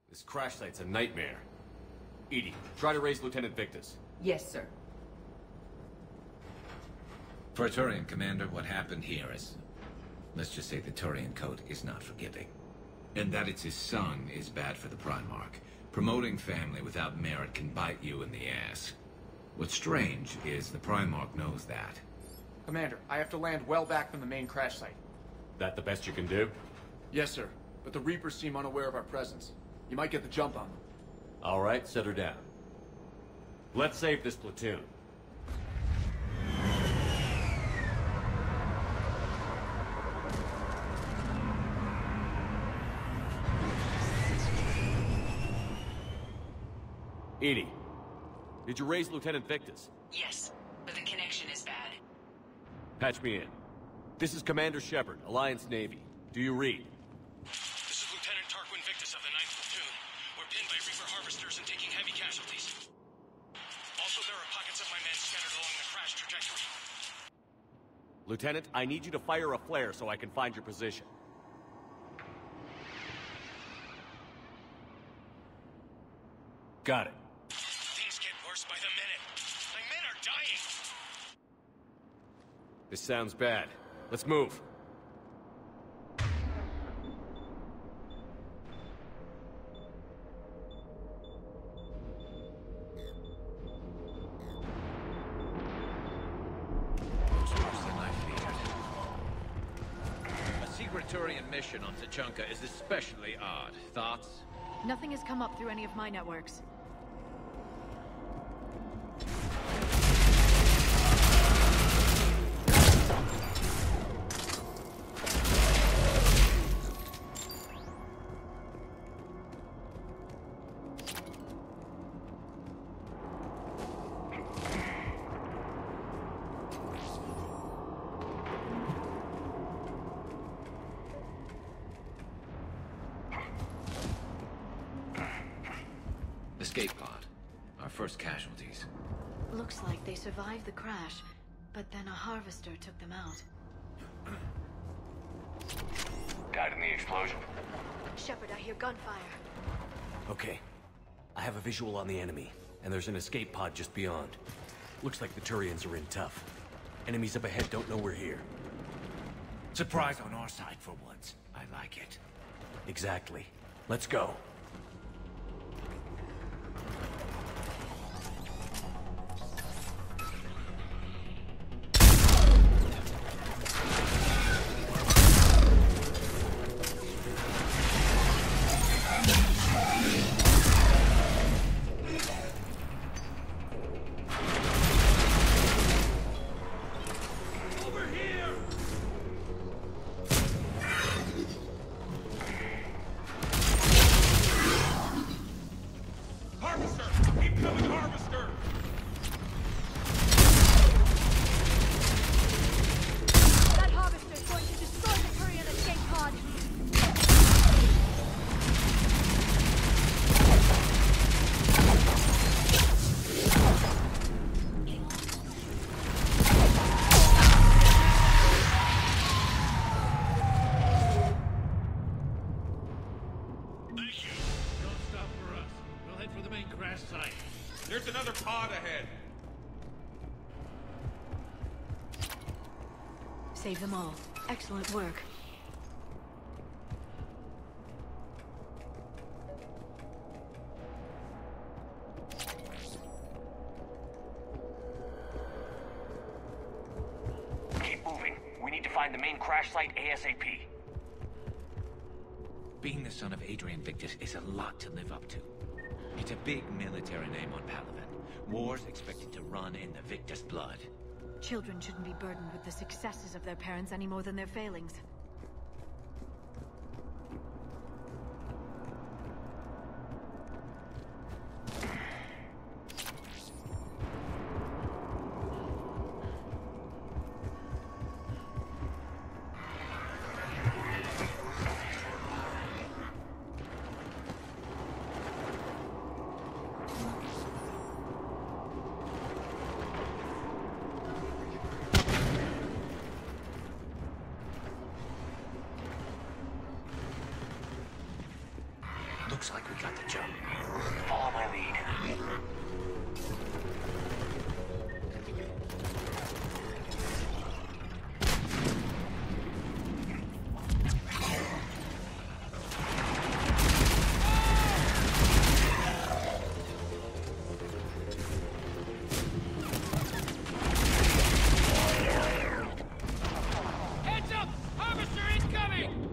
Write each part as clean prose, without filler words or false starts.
This crash site's a nightmare. Edie, try to raise Lieutenant Victus. Yes, sir. For a Turian commander, what happened here is... let's just say the Turian code is not forgiving. And that it's his son is bad for the Primarch. Promoting family without merit can bite you in the ass. What's strange is the Primarch knows that. Commander, I have to land well back from the main crash site. That the best you can do? Yes, sir. But the Reapers seem unaware of our presence. You might get the jump on them. All right, set her down. Let's save this platoon. Edie, did you raise Lieutenant Victus? Yes, but the connection is bad. Patch me in. This is Commander Shepard, Alliance Navy. Do you read? This is Lieutenant Tarquin Victus of the 9th Platoon. We're pinned by Reaper harvesters and taking heavy casualties. Also, there are pockets of my men scattered along the crash trajectory. Lieutenant, I need you to fire a flare so I can find your position. Got it. Things get worse by the minute. My men are dying! This sounds bad. Let's move. A secret Turian mission on Tuchanka is especially odd. Thoughts? Nothing has come up through any of my networks. Escape pod. Our first casualties. Looks like they survived the crash, but then a harvester took them out. Died in the explosion. Shepard, I hear gunfire. Okay. I have a visual on the enemy, and there's an escape pod just beyond. Looks like the Turians are in tough. Enemies up ahead don't know we're here. Surprise on our side for once. I like it. Exactly. Let's go. There's another pod ahead. Save them all. Excellent work. Keep moving. We need to find the main crash site ASAP. Being the son of Adrian Victus is a lot to live up to. It's a big military name on Palaven. War's expected to run in the Victus blood. Children shouldn't be burdened with the successes of their parents any more than their failings. Looks like we got the jump. Follow my lead. Heads up! Harvester incoming!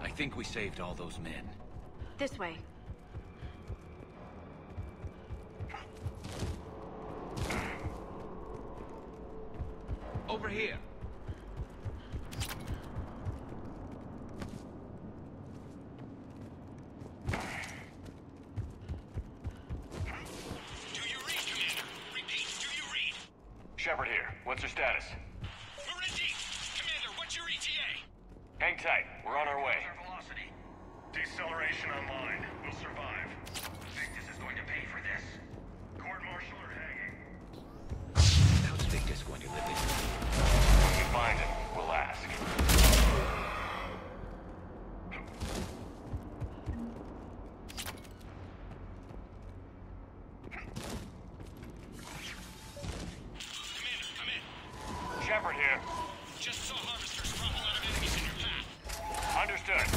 I think we saved all those men. This way. Over here! Do you read, Commander? Repeat, do you read? Shepard here. What's your status? We're in deep. Commander, what's your ETA? Hang tight. We're on our way. Velocity. Deceleration online. We'll survive. Victus is going to pay for this. Court-martial or hanging? How's Victus going to live this? When we find him, we'll ask. Commander, come in. Shepard here. Just saw harvesters drop a lot of enemies in your path. Understood.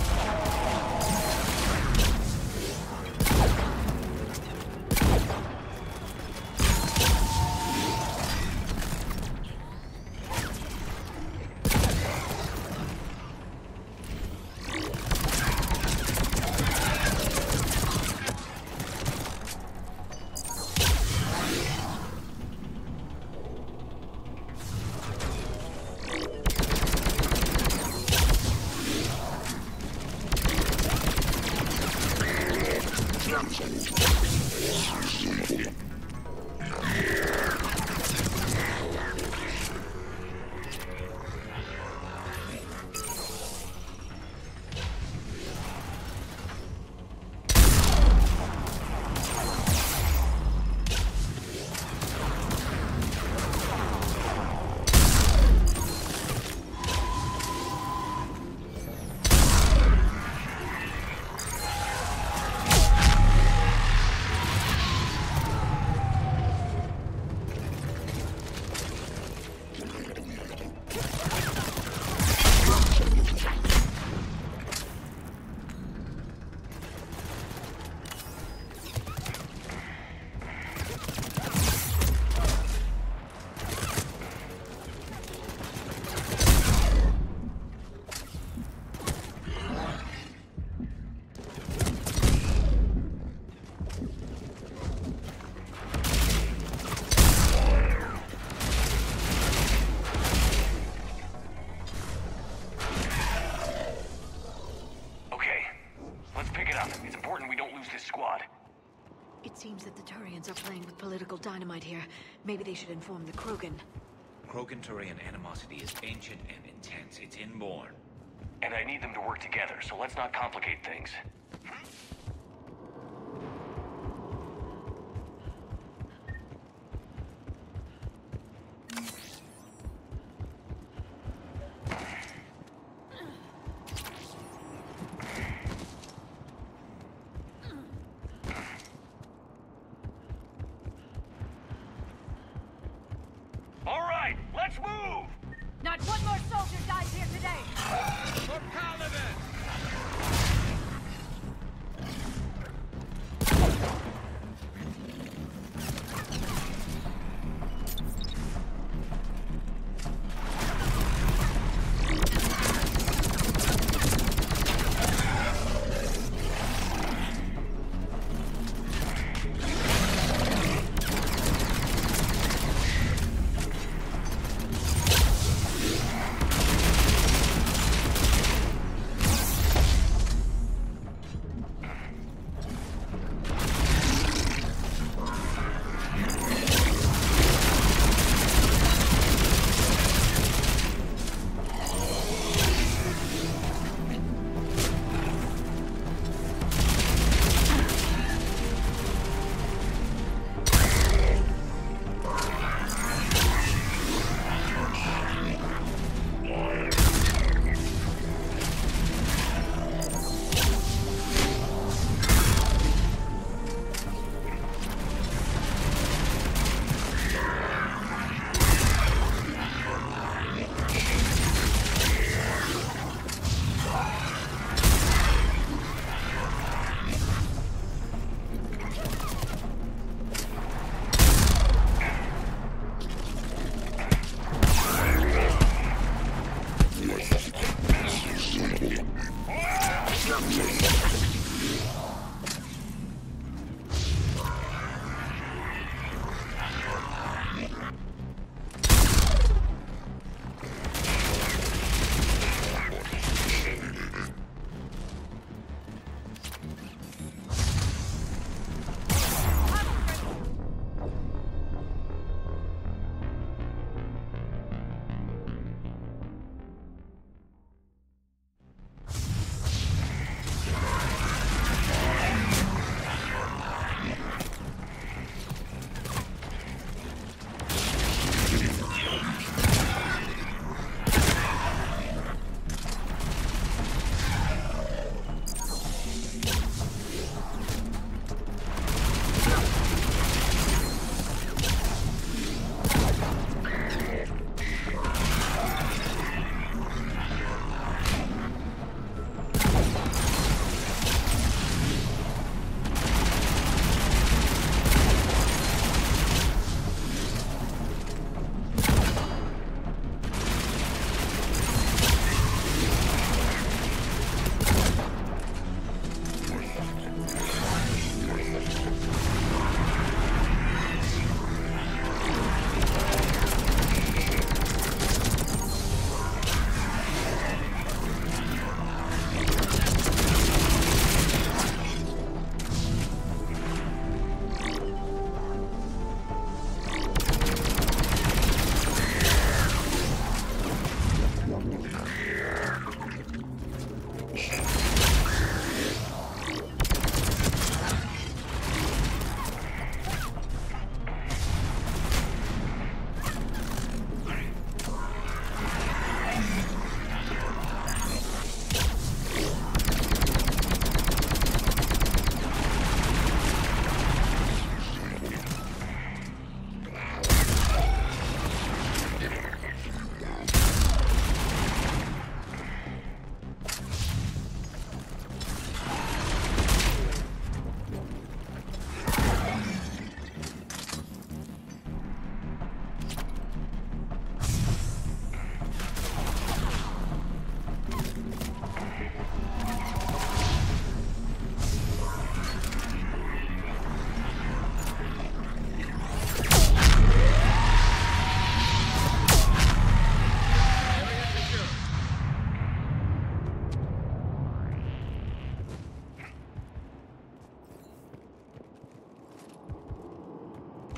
It seems that the Turians are playing with political dynamite here. Maybe they should inform the Krogan. Krogan-Turian animosity is ancient and intense. It's inborn. And I need them to work together, so let's not complicate things.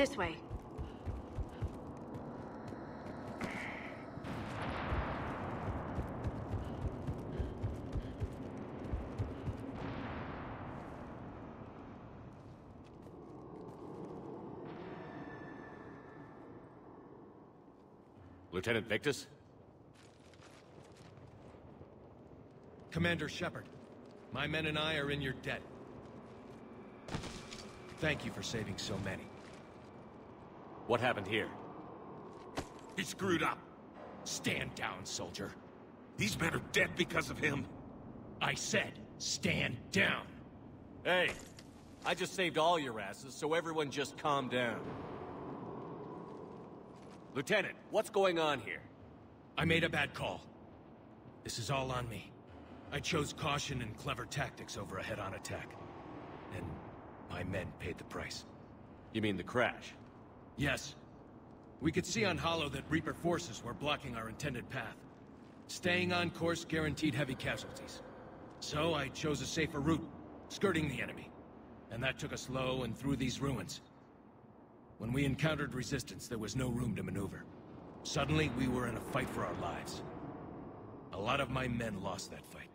This way. Lieutenant Victus? Commander Shepard, my men and I are in your debt. Thank you for saving so many. What happened here? He screwed up. Stand down, soldier. These men are dead because of him. I said, stand down. Hey, I just saved all your asses, so everyone just calm down. Lieutenant, what's going on here? I made a bad call. This is all on me. I chose caution and clever tactics over a head-on attack. And my men paid the price. You mean the crash? Yes. We could see on Hollow that Reaper forces were blocking our intended path. Staying on course guaranteed heavy casualties. So I chose a safer route, skirting the enemy. And that took us low and through these ruins. When we encountered resistance, there was no room to maneuver. Suddenly, we were in a fight for our lives. A lot of my men lost that fight.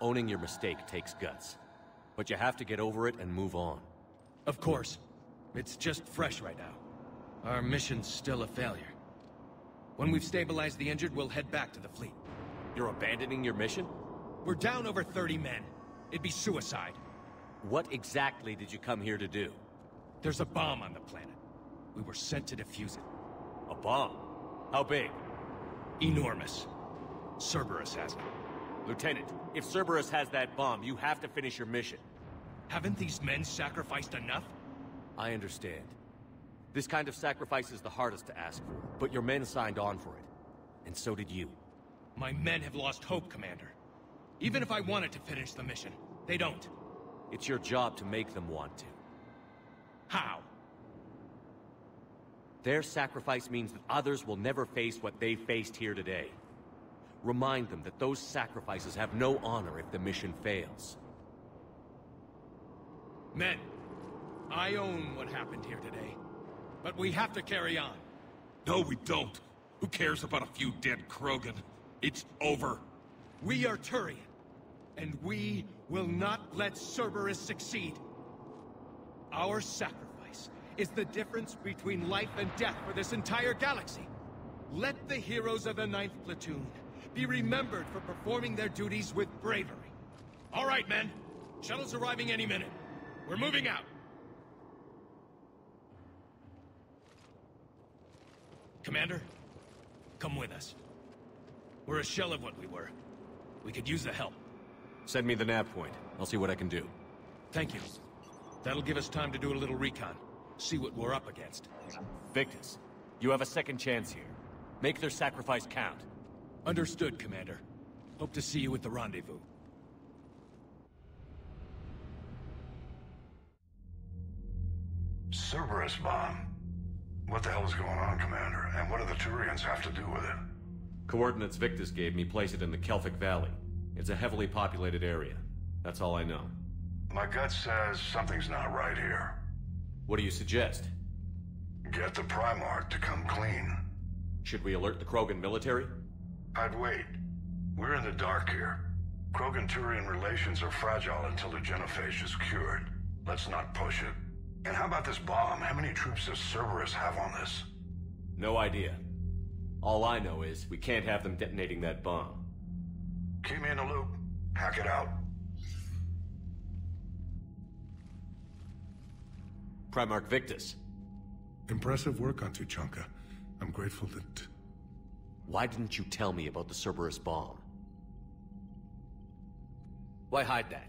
Owning your mistake takes guts. But you have to get over it and move on. Of course. It's just fresh right now. Our mission's still a failure. When we've stabilized the injured, we'll head back to the fleet. You're abandoning your mission? We're down over 30 men. It'd be suicide. What exactly did you come here to do? There's a bomb on the planet. We were sent to defuse it. A bomb? How big? Enormous. Cerberus has it. Lieutenant, if Cerberus has that bomb, you have to finish your mission. Haven't these men sacrificed enough? I understand. This kind of sacrifice is the hardest to ask for, but your men signed on for it. And so did you. My men have lost hope, Commander. Even if I wanted to finish the mission, they don't. It's your job to make them want to. How? Their sacrifice means that others will never face what they faced here today. Remind them that those sacrifices have no honor if the mission fails. Men, I own what happened here today. But we have to carry on. No, we don't. Who cares about a few dead Krogan? It's over. We are Turian, and we will not let Cerberus succeed. Our sacrifice is the difference between life and death for this entire galaxy. Let the heroes of the 9th Platoon be remembered for performing their duties with bravery. All right, men. Shuttle's arriving any minute. We're moving out. Commander, come with us. We're a shell of what we were. We could use the help. Send me the nav point. I'll see what I can do. Thank you. That'll give us time to do a little recon. See what we're up against. Victus, you have a second chance here. Make their sacrifice count. Understood, Commander. Hope to see you at the rendezvous. Cerberus bomb. What the hell is going on, Commander? And what do the Turians have to do with it? Coordinates Victus gave me place it in the Kelphic Valley. It's a heavily populated area. That's all I know. My gut says something's not right here. What do you suggest? Get the Primarch to come clean. Should we alert the Krogan military? I'd wait. We're in the dark here. Krogan-Turian relations are fragile until the genophage is cured. Let's not push it. And how about this bomb? How many troops does Cerberus have on this? No idea. All I know is we can't have them detonating that bomb. Keep me in the loop. Hack it out. Primarch Victus. Impressive work on Tuchanka. I'm grateful that... Why didn't you tell me about the Cerberus bomb? Why hide that?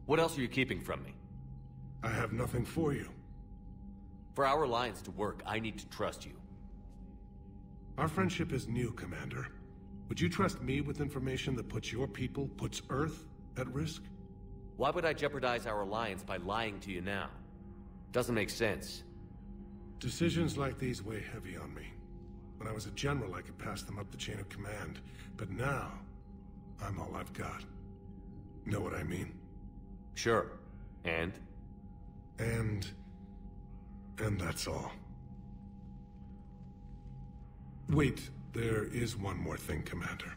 What else are you keeping from me? I have nothing for you. For our alliance to work, I need to trust you. Our friendship is new, Commander. Would you trust me with information that puts your people, puts Earth, at risk? Why would I jeopardize our alliance by lying to you now? Doesn't make sense. Decisions like these weigh heavy on me. When I was a general, I could pass them up the chain of command. But now, I'm all I've got. Know what I mean? Sure. And? And... And that's all. Wait, there is one more thing, Commander.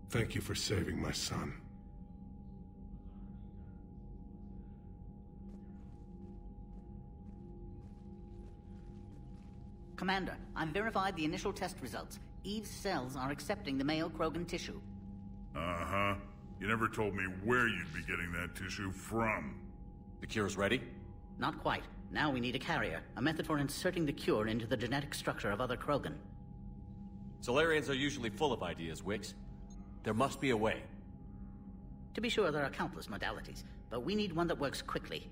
Thank you for saving my son. Commander, I've verified the initial test results. Eve's cells are accepting the male Krogan tissue. Uh-huh. You never told me where you'd be getting that tissue from. The cure's ready? Not quite. Now we need a carrier, a method for inserting the cure into the genetic structure of other Krogan. Solarians are usually full of ideas, Wix. There must be a way. To be sure, there are countless modalities, but we need one that works quickly.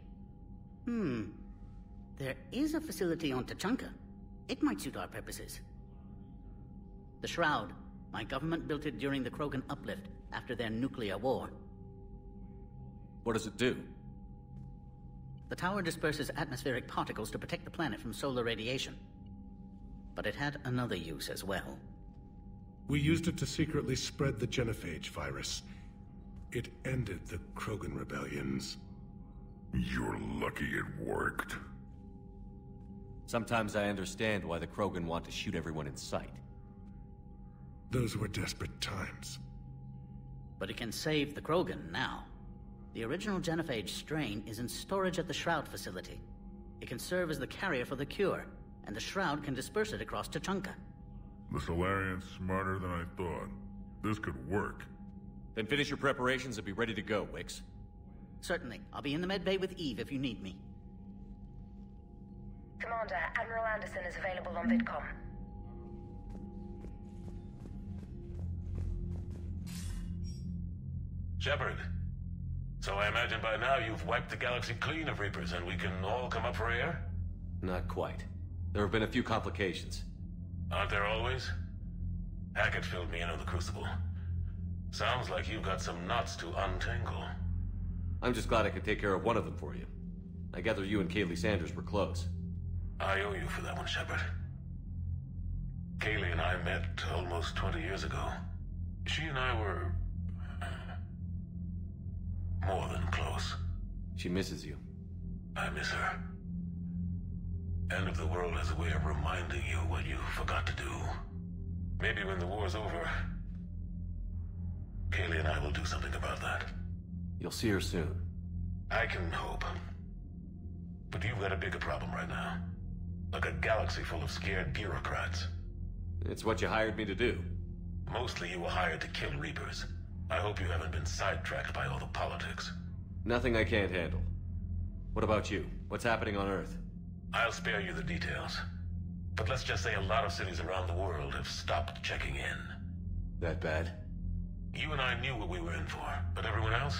There is a facility on Tachanka. It might suit our purposes. The Shroud. My government built it during the Krogan uplift, after their nuclear war. What does it do? The tower disperses atmospheric particles to protect the planet from solar radiation. But it had another use as well. We used it to secretly spread the genophage virus. It ended the Krogan rebellions. You're lucky it worked. Sometimes I understand why the Krogan want to shoot everyone in sight. Those were desperate times. But it can save the Krogan now. The original genophage strain is in storage at the Shroud facility. It can serve as the carrier for the cure, and the Shroud can disperse it across Tachanka. The Solarian's smarter than I thought. This could work. Then finish your preparations and be ready to go, Wix. Certainly. I'll be in the med bay with Eve if you need me. Commander, Admiral Anderson is available on VidCom. Shepard. So I imagine by now you've wiped the galaxy clean of Reapers and we can all come up for air? Not quite. There have been a few complications. Aren't there always? Hackett filled me in on the Crucible. Sounds like you've got some knots to untangle. I'm just glad I could take care of one of them for you. I gather you and Kaylee Sanders were close. I owe you for that one, Shepard. Kaylee and I met almost 20 years ago. She and I were... more than close. She misses you. I miss her. End of the world has a way of reminding you what you forgot to do. Maybe when the war's over, Kaylee and I will do something about that. You'll see her soon. I can hope. But you've got a bigger problem right now. Like a galaxy full of scared bureaucrats. It's what you hired me to do. Mostly you were hired to kill Reapers. I hope you haven't been sidetracked by all the politics. Nothing I can't handle. What about you? What's happening on Earth? I'll spare you the details. But let's just say a lot of cities around the world have stopped checking in. That bad? You and I knew what we were in for, but everyone else?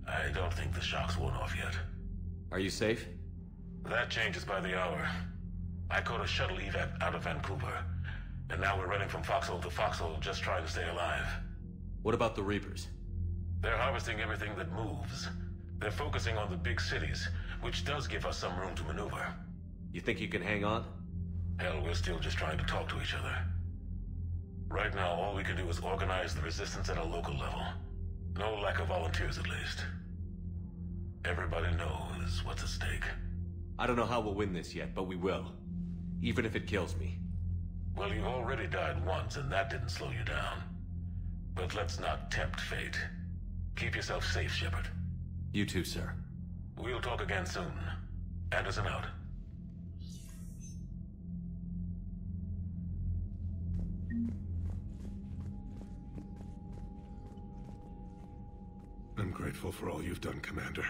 I don't think the shock's worn off yet. Are you safe? That changes by the hour. I caught a shuttle evac out of Vancouver, and now we're running from foxhole to foxhole just trying to stay alive. What about the Reapers? They're harvesting everything that moves. They're focusing on the big cities, which does give us some room to maneuver. You think you can hang on? Hell, we're still just trying to talk to each other. Right now, all we can do is organize the resistance at a local level. No lack of volunteers, at least. Everybody knows what's at stake. I don't know how we'll win this yet, but we will. Even if it kills me. Well, you already died once, and that didn't slow you down. But let's not tempt fate. Keep yourself safe, Shepard. You too, sir. We'll talk again soon. Anderson out. I'm grateful for all you've done, Commander.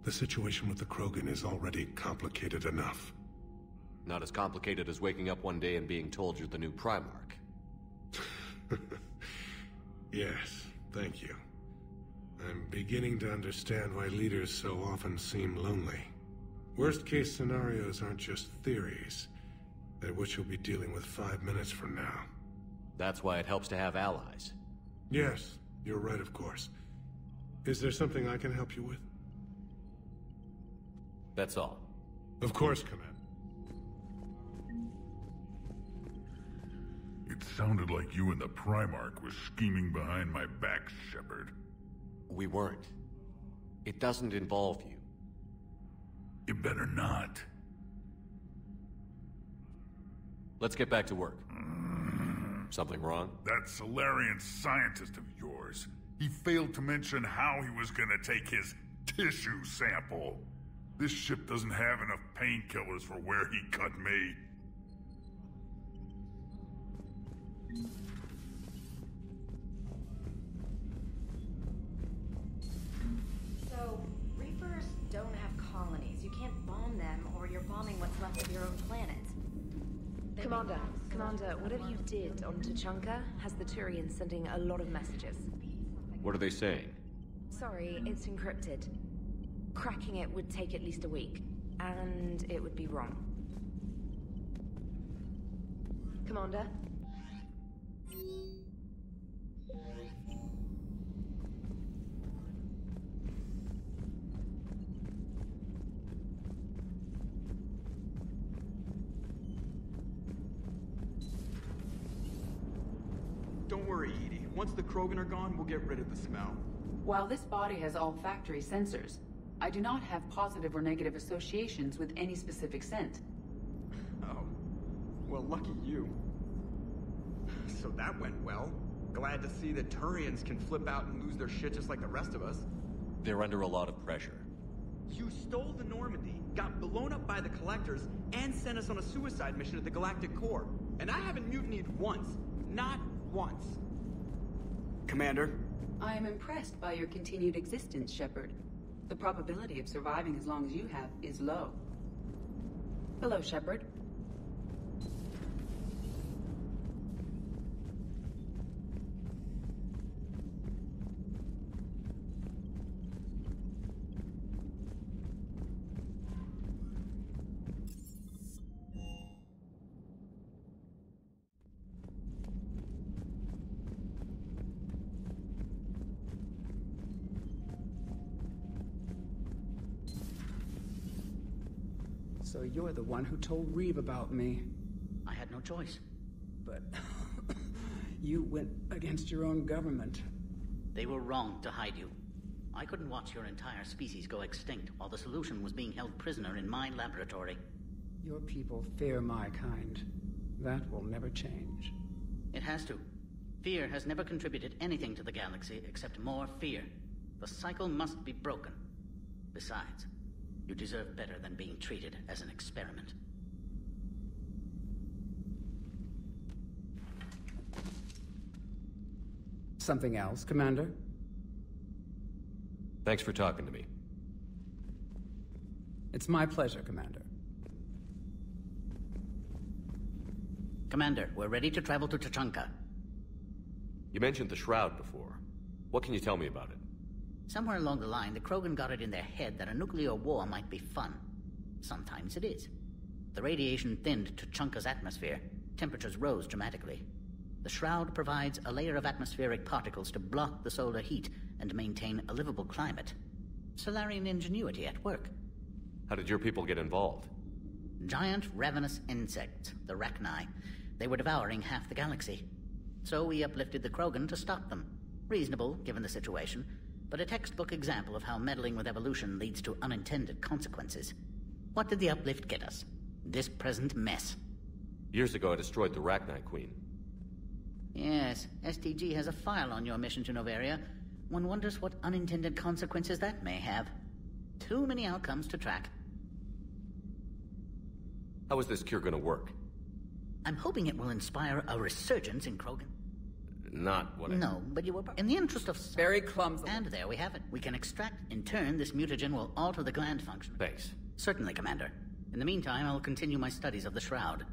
The situation with the Krogan is already complicated enough. Not as complicated as waking up one day and being told you're the new Primarch. Yes, thank you. I'm beginning to understand why leaders so often seem lonely. Worst-case scenarios aren't just theories. They're what you'll be dealing with 5 minutes from now. That's why it helps to have allies. Yes, you're right, of course. Is there something I can help you with? That's all. Of course, Commander. It sounded like you and the Primarch were scheming behind my back, Shepard. We weren't. It doesn't involve you. You better not. Let's get back to work. Something wrong? That Solarian scientist of yours. He failed to mention how he was gonna take his tissue sample. This ship doesn't have enough painkillers for where he cut me. So, Reapers don't have colonies. You can't bomb them, or you're bombing what's left of your own planet. Commander, whatever you did on Tuchanka has the Turians sending a lot of messages. What are they saying? Sorry, it's encrypted. Cracking it would take at least a week, and it would be wrong. Commander? Don't worry, Edie. Once the Krogan are gone, we'll get rid of the smell. While this body has olfactory sensors, I do not have positive or negative associations with any specific scent. Oh. Well, lucky you. So that went well. Glad to see that Turians can flip out and lose their shit just like the rest of us. They're under a lot of pressure. You stole the Normandy, got blown up by the Collectors, and sent us on a suicide mission at the Galactic Core. And I haven't mutinied once. Not once. Commander? I am impressed by your continued existence, Shepard. The probability of surviving as long as you have is low. Hello, Shepard. So you're the one who told Reeve about me. I had no choice. But you went against your own government. They were wrong to hide you. I couldn't watch your entire species go extinct while the solution was being held prisoner in my laboratory. Your people fear my kind. That will never change. It has to. Fear has never contributed anything to the galaxy except more fear. The cycle must be broken. Besides, you deserve better than being treated as an experiment. Something else, Commander? Thanks for talking to me. It's my pleasure, Commander. Commander, we're ready to travel to Tuchanka. You mentioned the Shroud before. What can you tell me about it? Somewhere along the line, the Krogan got it in their head that a nuclear war might be fun. Sometimes it is. The radiation thinned Tuchanka's atmosphere. Temperatures rose dramatically. The Shroud provides a layer of atmospheric particles to block the solar heat and maintain a livable climate. Solarian ingenuity at work. How did your people get involved? Giant ravenous insects, the Rachni. They were devouring half the galaxy. So we uplifted the Krogan to stop them. Reasonable, given the situation, but a textbook example of how meddling with evolution leads to unintended consequences. What did the uplift get us? This present mess. Years ago I destroyed the Rachni Queen. Yes, STG has a file on your mission to Noveria. One wonders what unintended consequences that may have. Too many outcomes to track. How is this cure gonna work? I'm hoping it will inspire a resurgence in Krogan. Not what I... No, but you were... In the interest of... Very clumsy. And there we have it. We can extract. In turn, this mutagen will alter the gland function. Thanks. Certainly, Commander. In the meantime, I'll continue my studies of the Shroud.